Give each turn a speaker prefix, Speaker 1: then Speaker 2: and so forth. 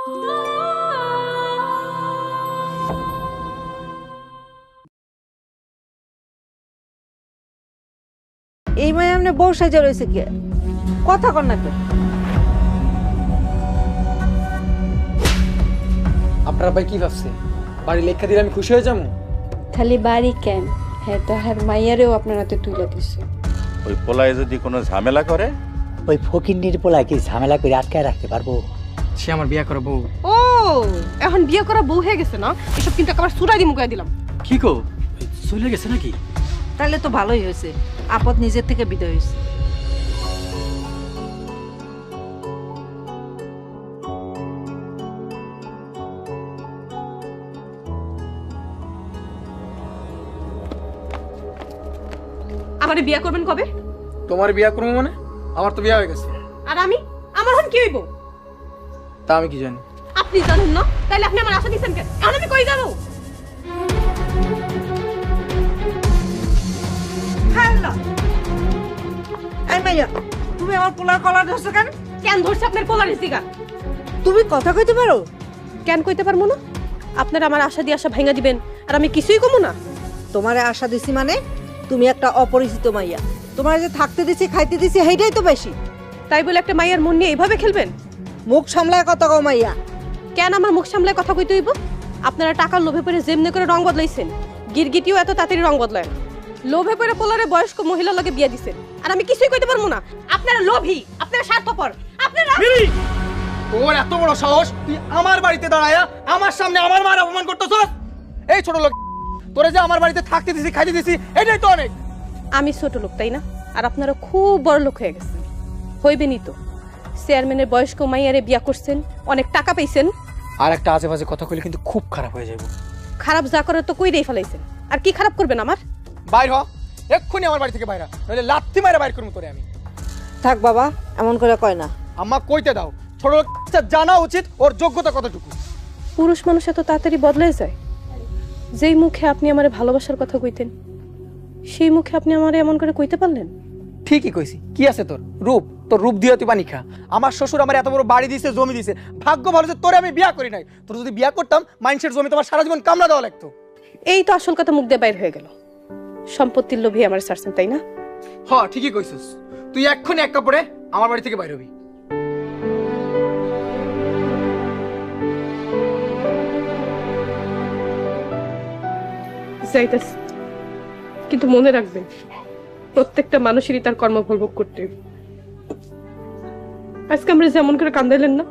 Speaker 1: এই মায়ে এমনি বউ সাজা রয়েছে কে? কথা কর না কে?
Speaker 2: আপনারা ভাই কি ভাবছে বাড়ি লেখা দিলে আমি খুশি হয়ে যাবো?
Speaker 3: খালি বাড়ি কেন, হ্যাঁ তো হ্যাঁ মাইয়ারেও আপনার হাতে তুলে দিছে।
Speaker 4: ওই পোলায় যদি কোনো ঝামেলা করে,
Speaker 5: ওই ফকিন্নির পোলায় কি ঝামেলা করে আটকায় রাখতে পারবো?
Speaker 2: সে আমার বিয়ে করা বউ।
Speaker 6: ও এখন বিয়ে করা বউ হয়ে গেছে না, এসব কিন্তু একেবারে সুরাই মুখে দিলাম।
Speaker 2: কি কো চলে গেছে নাকি?
Speaker 1: তাহলে তো ভালোই হয়েছে, আপদ নিজের থেকে বিদায় হয়েছে।
Speaker 6: আমারে বিয়ে করবেন কবে?
Speaker 2: তোমার বিয়ে করবো মানে? আমার তো বিয়ে হয়ে গেছে।
Speaker 6: আর আমি, আমার হন কি হইব?
Speaker 2: তা আমি কি জানি?
Speaker 6: আপনি জানেন না, তাইলে আপনি আমার আশা দিচ্ছেন কেন? এখন আমি কই যাবো?
Speaker 1: এই মাইয়া, তুমি আমার পোলার কলার ধরছো কেন?
Speaker 6: কেন ধরছে আপনার পোলারের সিগা?
Speaker 1: তুমি কথা কইতে পারো?
Speaker 6: কেন কইতে পারবো না? আপনারা আমার আশা দিয়ে আশা ভাঙা দিবেন আর আমি কিছুই কমু না?
Speaker 1: তোমারে আশা দিছি মানে তুমি একটা অপরিচিত মাইয়া, তোমার যে থাকতে দিছি খাইতে দিছি সেইটাই তো বেশি।
Speaker 6: তাই বলে একটা মাইয়ার মন নিয়ে এইভাবে খেলবেন?
Speaker 1: মুখ সামলায় কথা কও মাইয়া।
Speaker 6: কেন আমার মুখ সামলায় কথা কইতে হইব? আপনারা টাকার লোভে পড়ে যেমনি করে রং বদলাইছেন, গিরগিটিও এত তাড়াতাড়ি রং বদলায় না। লোভে পড়ে পোলারে বয়স্ক মহিলার লগে বিয়া দিছেন আর আমি কিছুই কইতে পারবো না। আপনারা লোভী, আপনারা স্বার্থপর, আপনারা।
Speaker 2: তোর এত বড় সাহস, তুই আমার বাড়িতে দাঁড়ায়া আমার সামনে আমার মার অপমান করতেছস? এই ছোট লোক, তোরে যে আমার বাড়িতে থাকতে দিছি খাইতে দিছি এটাই তো অনেক।
Speaker 6: আমি ছোট লোক তাই না? আর আপনারা খুব বড় লোক হয়ে গেছেন। হইবেনই তো, চেয়ারম্যানের বয়স্ক মাইয়ারে বিয়া করছেন, অনেক টাকা পাইছেন।
Speaker 2: আর একটা আজে বাজে কথা কইলে কিন্তু খুব খারাপ হয়ে যাবে।
Speaker 6: খারাপ যা করে তো কইরেই ফেলাইছেন, আর কি খারাপ করবেন আমার?
Speaker 2: বাইর হ, এক্ষুনি আমার বাড়ি থেকে বাইরা, নইলে লাথি মাইরা বাইর করব তোরে আমি।
Speaker 1: থাক বাবা, এমন করে কয় না।
Speaker 2: আম্মা কইতে দাও, ছোট লোক জানা উচিত ওর যোগ্যতা কতটুকু।
Speaker 6: পুরুষ মানুষ এত তাড়াতাড়ি বদলে যায়? যেই মুখে আপনি আমারে ভালোবাসার কথা কইতেন, সেই মুখে আপনি আমারে এমন করে কইতে পারলেন?
Speaker 2: ঠিকই কইছি, কি আছে তোর রূপ? তোর রূপ দিয়ে তুই পানি খা। আমার শ্বশুর আমার এত বড় বাড়ি দিয়েছে, জমি দিয়েছে, ভাগ্য ভালো যে তোরে আমি বিয়া করি নাই। তোর যদি বিয়া করতাম মাইন্সের জমি তোমার সারা জীবন কামলা দেওয়া লাগতো।
Speaker 6: এই তো আসল কথা মুখ দিয়ে বাইর হয়ে গেল। সম্পত্তির লোভে আমার ছাড়ছেন তাই না?
Speaker 2: হ ঠিকই কইছিস, তুই এক্ষুনি এক কাপড়ে আমার বাড়ি থেকে বাইর হবি।
Speaker 6: যাইতাছি, কিন্তু মনে রাখবেন প্রত্যেকটা মানুষেরই তার কর্মফল ভোগ করতে হবে। আজকে আমরা যেমন করে কান্দাইলেন না,